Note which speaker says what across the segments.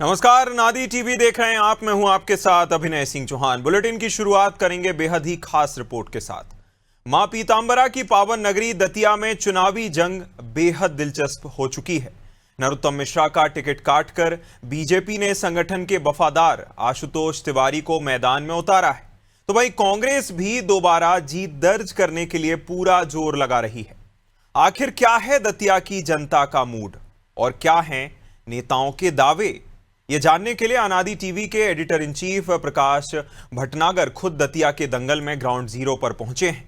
Speaker 1: नमस्कार, नादी टीवी देख रहे हैं आप। मैं हूं आपके साथ अभिनय सिंह चौहान। बुलेटिन की शुरुआत करेंगे बेहद ही खास रिपोर्ट के साथ। मां पीतांबरा की पावन नगरी दतिया में चुनावी जंग बेहद दिलचस्प हो चुकी है। नरोत्तम मिश्रा का टिकट काटकर बीजेपी ने संगठन के वफादार आशुतोष तिवारी को मैदान में उतारा है, तो भाई कांग्रेस भी दोबारा जीत दर्ज करने के लिए पूरा जोर लगा रही है। आखिर क्या है दतिया की जनता का मूड और क्या हैं नेताओं के दावे, ये जानने के लिए अनादि टीवी के एडिटर इन चीफ प्रकाश भटनागर खुद दतिया के दंगल में ग्राउंड जीरो पर पहुंचे हैं।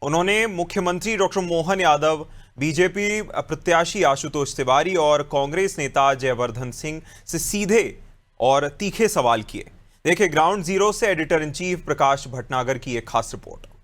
Speaker 1: उन्होंने मुख्यमंत्री डॉक्टर मोहन यादव, बीजेपी प्रत्याशी आशुतोष तिवारी और कांग्रेस नेता जयवर्धन सिंह से सीधे और तीखे सवाल किए। देखिए ग्राउंड जीरो से एडिटर इन चीफ प्रकाश भटनागर की एक खास रिपोर्ट।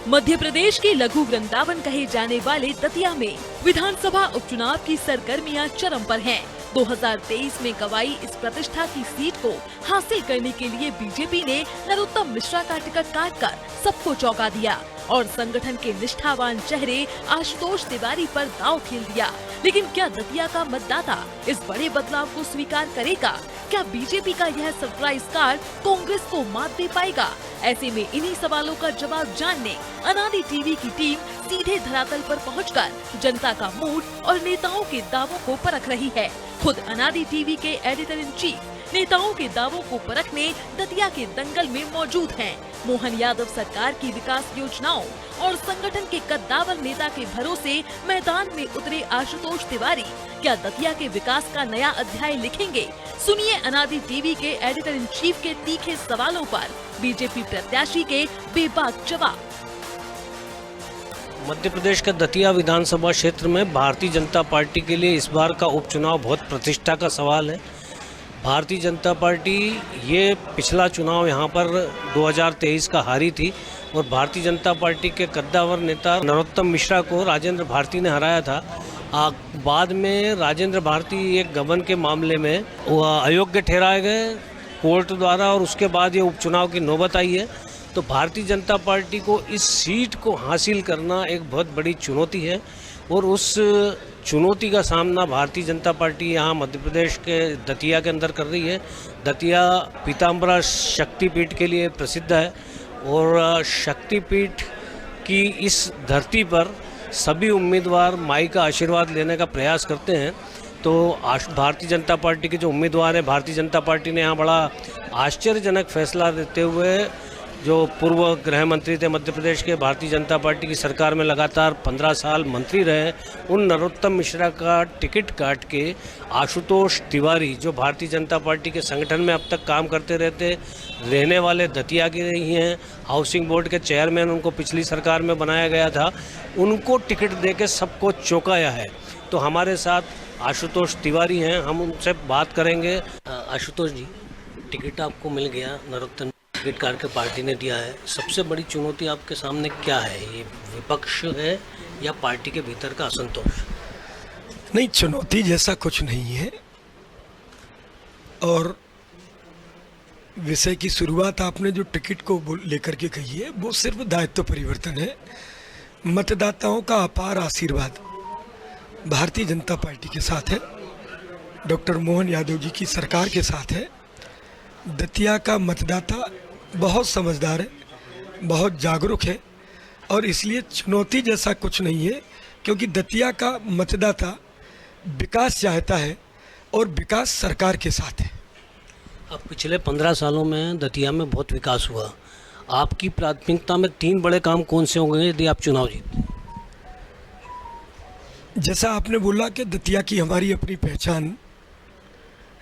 Speaker 2: मध्य प्रदेश के लघु वृंदावन कहे जाने वाले दतिया में विधानसभा उपचुनाव की सरगर्मियां चरम पर हैं। 2023 में गवाई इस प्रतिष्ठा की सीट को हासिल करने के लिए बीजेपी ने नरोत्तम मिश्रा का टिकट काटकर सबको चौंका दिया और संगठन के निष्ठावान चेहरे आशुतोष तिवारी पर दांव खेल दिया। लेकिन क्या दतिया का मतदाता इस बड़े बदलाव को स्वीकार करेगा? क्या बीजेपी का यह सरप्राइज कार्ड कांग्रेस को मात दे पाएगा? ऐसे में इन्हीं सवालों का जवाब जानने अनादि टीवी की टीम सीधे धरातल पर पहुंचकर जनता का मूड और नेताओं के दावों को परख रही है। खुद अनादि टीवी के एडिटर इन चीफ नेताओं के दावों को परखने दतिया के दंगल में मौजूद हैं। मोहन यादव सरकार की विकास योजनाओं और संगठन के कद्दावर नेता के भरोसे मैदान में उतरे आशुतोष तिवारी क्या दतिया के विकास का नया अध्याय लिखेंगे? सुनिए अनादि टीवी के एडिटर इन चीफ के तीखे सवालों पर बीजेपी प्रत्याशी के बेबाक जवाब।
Speaker 3: मध्य प्रदेश के दतिया विधानसभा क्षेत्र में भारतीय जनता पार्टी के लिए इस बार का उपचुनाव बहुत प्रतिष्ठा का सवाल है। भारतीय जनता पार्टी ये पिछला चुनाव यहाँ पर 2023 का हारी थी और भारतीय जनता पार्टी के कद्दावर नेता नरोत्तम मिश्रा को राजेंद्र भारती ने हराया था। बाद में राजेंद्र भारती एक गबन के मामले में अयोग्य ठहराए गए कोर्ट द्वारा और उसके बाद ये उपचुनाव की नौबत आई है। तो भारतीय जनता पार्टी को इस सीट को हासिल करना एक बहुत बड़ी चुनौती है और उस चुनौती का सामना भारतीय जनता पार्टी यहाँ मध्य प्रदेश के दतिया के अंदर कर रही है। दतिया पीतांबरा शक्तिपीठ के लिए प्रसिद्ध है और शक्तिपीठ की इस धरती पर सभी उम्मीदवार माई का आशीर्वाद लेने का प्रयास करते हैं। तो भारतीय जनता पार्टी के जो उम्मीदवार हैं, भारतीय जनता पार्टी ने यहाँ बड़ा आश्चर्यजनक फैसला देते हुए जो पूर्व गृह मंत्री थे मध्य प्रदेश के, भारतीय जनता पार्टी की सरकार में लगातार 15 साल मंत्री रहे, उन नरोत्तम मिश्रा का टिकट काट के आशुतोष तिवारी जो भारतीय जनता पार्टी के संगठन में अब तक काम करते रहने वाले दतिया के ही हैं, हाउसिंग बोर्ड के चेयरमैन उनको पिछली सरकार में बनाया गया था, उनको टिकट देके सबको चौंकाया है। तो हमारे साथ आशुतोष तिवारी हैं, हम उनसे बात करेंगे। आशुतोष जी, टिकट आपको मिल गया, नरोत्तम टिकट काट के पार्टी ने दिया है, सबसे बड़ी चुनौती आपके सामने क्या है? ये विपक्ष है या पार्टी के भीतर का असंतोष?
Speaker 4: नहीं, चुनौती जैसा कुछ नहीं है और विषय की शुरुआत आपने जो टिकट को लेकर के कही है वो सिर्फ दायित्व परिवर्तन है। मतदाताओं का अपार आशीर्वाद भारतीय जनता पार्टी के साथ है, डॉक्टर मोहन यादव जी की सरकार के साथ है। दतिया का मतदाता बहुत समझदार है, बहुत जागरूक है और इसलिए चुनौती जैसा कुछ नहीं है, क्योंकि दतिया का मतदाता विकास चाहता है और विकास सरकार के साथ है।
Speaker 3: अब पिछले 15 सालों में दतिया में बहुत विकास हुआ, आपकी प्राथमिकता में 3 बड़े काम कौन से होंगे यदि आप चुनाव जीतते?
Speaker 4: जैसा आपने बोला कि दतिया की हमारी अपनी पहचान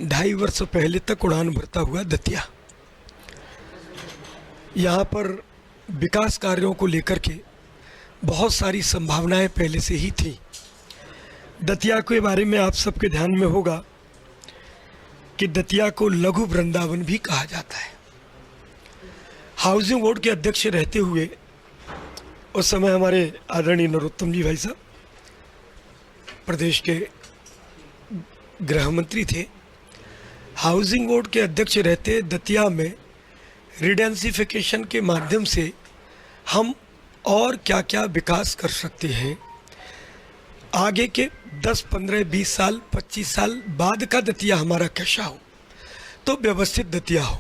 Speaker 4: 2.5 वर्ष पहले तक उड़ान भरता हुआ दतिया, यहाँ पर विकास कार्यों को लेकर के बहुत सारी संभावनाएं पहले से ही थी। दतिया के बारे में आप सबके ध्यान में होगा कि दतिया को लघु वृंदावन भी कहा जाता है। हाउसिंग बोर्ड के अध्यक्ष रहते हुए उस समय हमारे आदरणीय नरोत्तम जी भाई साहब प्रदेश के गृह मंत्री थे। हाउसिंग बोर्ड के अध्यक्ष रहते दतिया में रिडेंसिफिकेशन के माध्यम से हम और क्या क्या विकास कर सकते हैं, आगे के 10, 15, 20 साल, 25 साल बाद का दतिया हमारा कैसा हो, तो व्यवस्थित दतिया हो,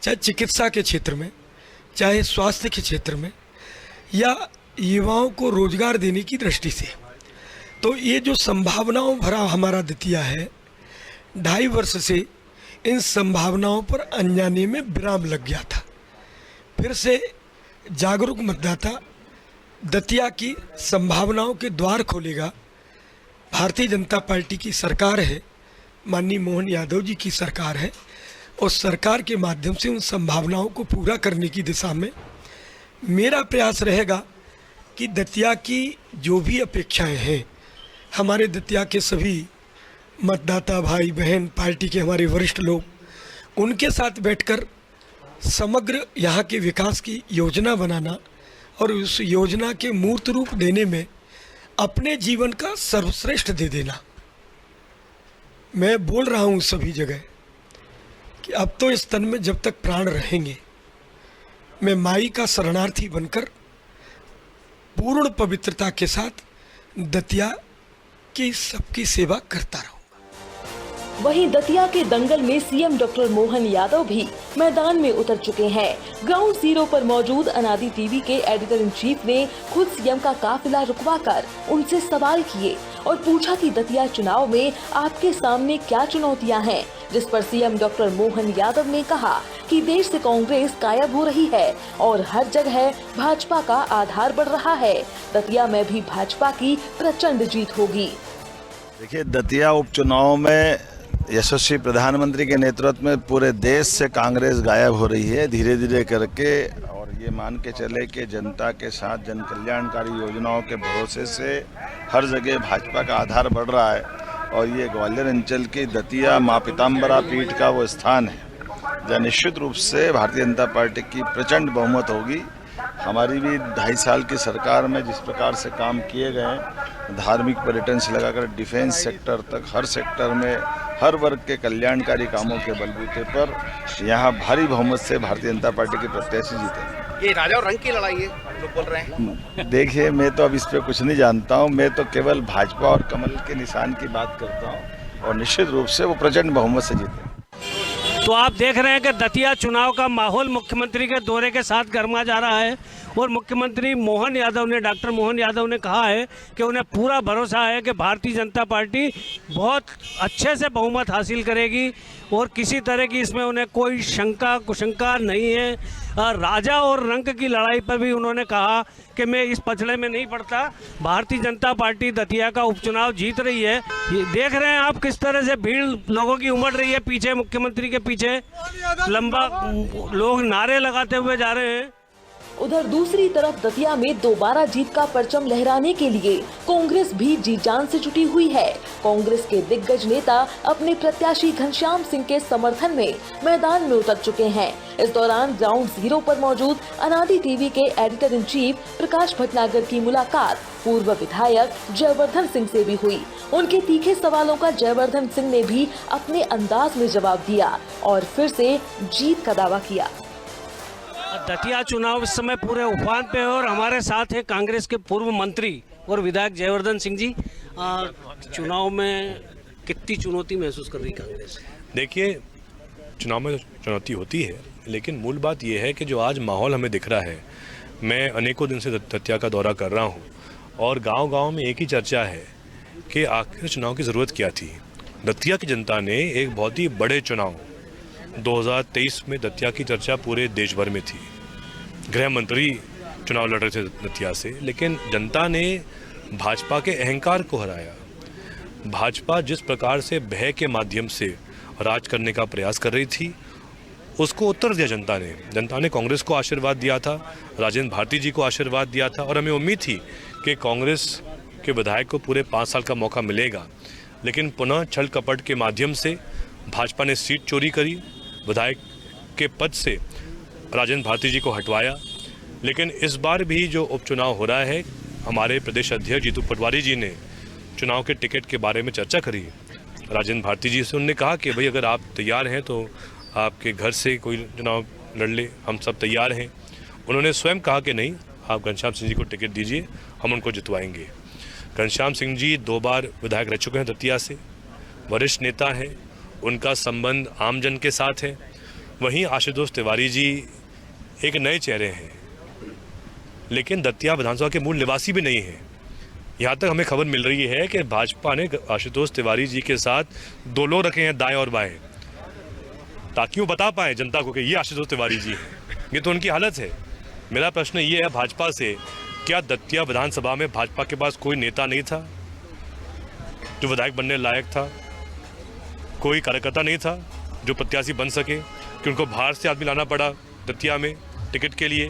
Speaker 4: चाहे चिकित्सा के क्षेत्र में, चाहे स्वास्थ्य के क्षेत्र में, या युवाओं को रोजगार देने की दृष्टि से। तो ये जो संभावनाओं भरा हमारा दतिया है, 2.5 वर्ष से इन संभावनाओं पर अनजाने में विराम लग गया था। फिर से जागरूक मतदाता दतिया की संभावनाओं के द्वार खोलेगा। भारतीय जनता पार्टी की सरकार है, माननीय मोहन यादव जी की सरकार है, और सरकार के माध्यम से उन संभावनाओं को पूरा करने की दिशा में मेरा प्रयास रहेगा कि दतिया की जो भी अपेक्षाएं हैं, हमारे दतिया के सभी मतदाता भाई बहन, पार्टी के हमारे वरिष्ठ लोग, उनके साथ बैठकर समग्र यहाँ के विकास की योजना बनाना और उस योजना के मूर्त रूप देने में अपने जीवन का सर्वश्रेष्ठ दे देना। मैं बोल रहा हूँ सभी जगह कि अब तो इस तन में जब तक प्राण रहेंगे, मैं माई का शरणार्थी बनकर पूर्ण पवित्रता के साथ दतिया की सबकी सेवा करता रहूँगा।
Speaker 2: वहीं दतिया के दंगल में सीएम डॉक्टर मोहन यादव भी मैदान में उतर चुके हैं। ग्राउंड जीरो पर मौजूद अनादि टीवी के एडिटर इन चीफ ने खुद सीएम का काफिला रुकवाकर उनसे सवाल किए और पूछा कि दतिया चुनाव में आपके सामने क्या चुनौतियां हैं, जिस पर सीएम डॉक्टर मोहन यादव ने कहा कि देश से कांग्रेस गायब हो रही है और हर जगह भाजपा का आधार बढ़ रहा है। दतिया में भी भाजपा की प्रचंड जीत होगी।
Speaker 5: देखिए, दतिया उपचुनाव में यशस्वी प्रधानमंत्री के नेतृत्व में पूरे देश से कांग्रेस गायब हो रही है धीरे धीरे करके, और ये मान के चले कि जनता के साथ जन कल्याणकारी योजनाओं के भरोसे से हर जगह भाजपा का आधार बढ़ रहा है। और ये ग्वालियर अंचल की दतिया माँ पीताम्बरा पीठ का वो स्थान है जहाँ निश्चित रूप से भारतीय जनता पार्टी की प्रचंड बहुमत होगी। हमारी भी 2.5 साल की सरकार में जिस प्रकार से काम किए गए, धार्मिक पर्यटन से लगाकर डिफेंस सेक्टर तक, हर सेक्टर में हर वर्ग के कल्याणकारी कामों के बलबूते पर यहाँ भारी बहुमत से भारतीय जनता पार्टी के प्रत्याशी जीते।
Speaker 6: ये राजा और रंग की लड़ाई है लोग बोल रहे हैं।
Speaker 5: देखिए, मैं तो अब इस पे कुछ नहीं जानता हूँ, मैं तो केवल भाजपा और कमल के निशान की बात करता हूँ और निश्चित रूप से वो प्रचंड बहुमत से जीते।
Speaker 3: तो आप देख रहे हैं कि दतिया चुनाव का माहौल मुख्यमंत्री के दौरे के साथ गर्मा जा रहा है और मुख्यमंत्री मोहन यादव ने, डॉक्टर मोहन यादव ने कहा है कि उन्हें पूरा भरोसा है कि भारतीय जनता पार्टी बहुत अच्छे से बहुमत हासिल करेगी और किसी तरह की इसमें उन्हें कोई शंका कुशंका नहीं है। राजा और रंग की लड़ाई पर भी उन्होंने कहा कि मैं इस पचड़े में नहीं पड़ता, भारतीय जनता पार्टी दतिया का उपचुनाव जीत रही है। ये देख रहे हैं आप किस तरह से भीड़ लोगों की उमड़ रही है पीछे, मुख्यमंत्री के पीछे लंबा लोग नारे लगाते हुए जा रहे हैं।
Speaker 2: उधर दूसरी तरफ दतिया में दोबारा जीत का परचम लहराने के लिए कांग्रेस भी जी जान से जुटी हुई है। कांग्रेस के दिग्गज नेता अपने प्रत्याशी घनश्याम सिंह के समर्थन में मैदान में उतर चुके हैं। इस दौरान ग्राउंड जीरो पर मौजूद अनादि टीवी के एडिटर इन चीफ प्रकाश भटनागर की मुलाकात पूर्व विधायक जयवर्धन सिंह से भी हुई। उनके तीखे सवालों का जयवर्धन सिंह ने भी अपने अंदाज में जवाब दिया और फिर से जीत का दावा किया।
Speaker 3: दतिया चुनाव इस समय पूरे उफान पे है और हमारे साथ है कांग्रेस के पूर्व मंत्री और विधायक जयवर्धन सिंह जी। चुनाव में कितनी चुनौती महसूस कर रही कांग्रेस?
Speaker 7: देखिए, चुनाव में चुनौती होती है, लेकिन मूल बात यह है कि जो आज माहौल हमें दिख रहा है, मैं अनेकों दिन से दतिया का दौरा कर रहा हूँ और गांव-गांव में एक ही चर्चा है कि आखिर चुनाव की ज़रूरत क्या थी। दतिया की जनता ने एक बहुत ही बड़े चुनाव 2023 में दतिया की चर्चा पूरे देश भर में थी। गृह मंत्री चुनाव लड़ रहे थे दतिया से, लेकिन जनता ने भाजपा के अहंकार को हराया। भाजपा जिस प्रकार से भय के माध्यम से राज करने का प्रयास कर रही थी, उसको उत्तर दिया जनता ने। जनता ने कांग्रेस को आशीर्वाद दिया था, राजेंद्र भारती जी को आशीर्वाद दिया था और हमें उम्मीद थी कि कांग्रेस के विधायक को पूरे 5 साल का मौका मिलेगा। लेकिन पुनः छल कपट के माध्यम से भाजपा ने सीट चोरी करी, विधायक के पद से राजेंद्र भारती जी को हटवाया। लेकिन इस बार भी जो उपचुनाव हो रहा है, हमारे प्रदेश अध्यक्ष जीतू पटवारी जी ने चुनाव के टिकट के बारे में चर्चा करी राजेंद्र भारती जी से। उन्होंने कहा कि भाई अगर आप तैयार हैं तो आपके घर से कोई चुनाव लड़ ले, हम सब तैयार हैं। उन्होंने स्वयं कहा कि नहीं, आप घनश्याम सिंह जी को टिकट दीजिए, हम उनको जितवाएंगे। घनश्याम सिंह जी 2 बार विधायक रह चुके हैं दतिया से, वरिष्ठ नेता हैं, उनका संबंध आमजन के साथ है। वहीं आशुतोष तिवारी जी एक नए चेहरे हैं, लेकिन दतिया विधानसभा के मूल निवासी भी नहीं हैं। यहाँ तक हमें खबर मिल रही है कि भाजपा ने आशुतोष तिवारी जी के साथ 2 लोग रखे हैं दाएं और बाएं, ताकि वो बता पाए जनता को कि ये आशुतोष तिवारी जी हैं। ये तो उनकी हालत है। मेरा प्रश्न ये है भाजपा से, क्या दतिया विधानसभा में भाजपा के पास कोई नेता नहीं था जो विधायक बनने लायक था? कोई कार्यकर्ता नहीं था जो प्रत्याशी बन सके, कि उनको बाहर से आदमी लाना पड़ा दतिया में टिकट के लिए?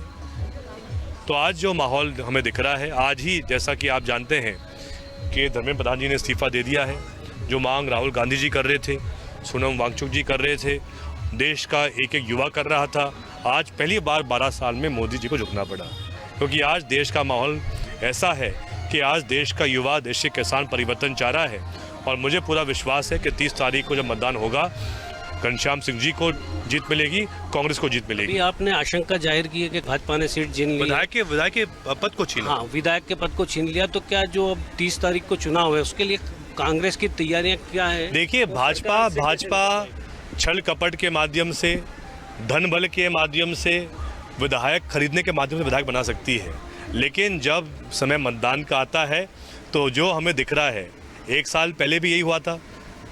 Speaker 7: तो आज जो माहौल हमें दिख रहा है, आज ही जैसा कि आप जानते हैं कि धर्मेंद्र प्रधान जी ने इस्तीफा दे दिया है। जो मांग राहुल गांधी जी कर रहे थे, सोनम वांगचुक जी कर रहे थे, देश का एक एक युवा कर रहा था, आज पहली बार 12 साल में मोदी जी को झुकना पड़ा। क्योंकि आज देश का माहौल ऐसा है कि आज देश का युवा, देश के किसान परिवर्तन चाह रहा है। और मुझे पूरा विश्वास है कि 30 तारीख को जब मतदान होगा, घनश्याम सिंह जी को जीत मिलेगी, कांग्रेस को जीत मिलेगी।
Speaker 3: अभी आपने आशंका जाहिर की है कि भाजपा ने सीट छीन ली,
Speaker 7: विधायक के पद को छीना।
Speaker 3: हाँ, विधायक के पद को छीन लिया, तो क्या जो अब 30 तारीख को चुनाव है उसके लिए कांग्रेस की तैयारियां क्या है?
Speaker 7: देखिए, भाजपा छल कपट के माध्यम से, धन बल के माध्यम से, विधायक खरीदने के माध्यम से विधायक बना सकती है। लेकिन जब समय मतदान का आता है तो जो हमें दिख रहा है, 1 साल पहले भी यही हुआ था,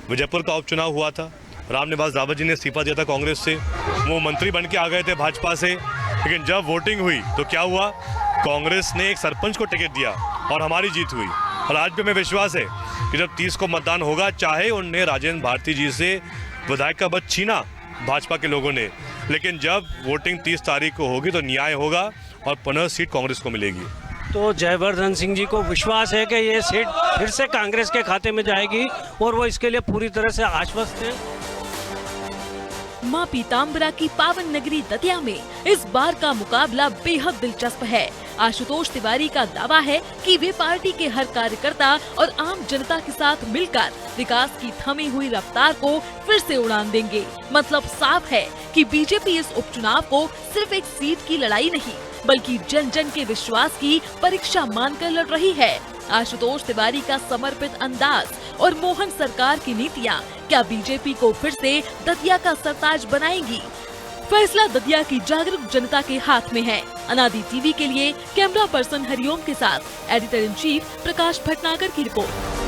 Speaker 7: विजयपुर का उपचुनाव हुआ था, रामनिवास रावत जी ने इस्तीफा दिया था कांग्रेस से, वो मंत्री बन के आ गए थे भाजपा से। लेकिन जब वोटिंग हुई तो क्या हुआ? कांग्रेस ने एक सरपंच को टिकट दिया और हमारी जीत हुई। और आज भी हमें विश्वास है कि जब 30 को मतदान होगा, चाहे उनने राजेंद्र भारती जी से विधायक का पद छीना भाजपा के लोगों ने, लेकिन जब वोटिंग 30 तारीख को होगी तो न्याय होगा और पुनः सीट कांग्रेस को मिलेगी।
Speaker 3: तो जयवर्धन सिंह जी को विश्वास है कि ये सीट फिर से कांग्रेस के खाते में जाएगी और वो इसके लिए पूरी तरह से आश्वस्त हैं।
Speaker 2: मां पीताम्बरा की पावन नगरी दतिया में इस बार का मुकाबला बेहद दिलचस्प है। आशुतोष तिवारी का दावा है कि वे पार्टी के हर कार्यकर्ता और आम जनता के साथ मिलकर विकास की थमी हुई रफ्तार को फिर से उड़ान देंगे। मतलब साफ है कि बीजेपी इस उपचुनाव को सिर्फ एक सीट की लड़ाई नहीं, बल्कि जन जन के विश्वास की परीक्षा मानकर लड़ रही है। आशुतोष तिवारी का समर्पित अंदाज और मोहन सरकार की नीतियां क्या बीजेपी को फिर से दतिया का सरताज बनाएंगी? फैसला दतिया की जागरूक जनता के हाथ में है। अनादि टीवी के लिए कैमरा पर्सन हरिओम के साथ एडिटर इन चीफ प्रकाश भटनागर की रिपोर्ट।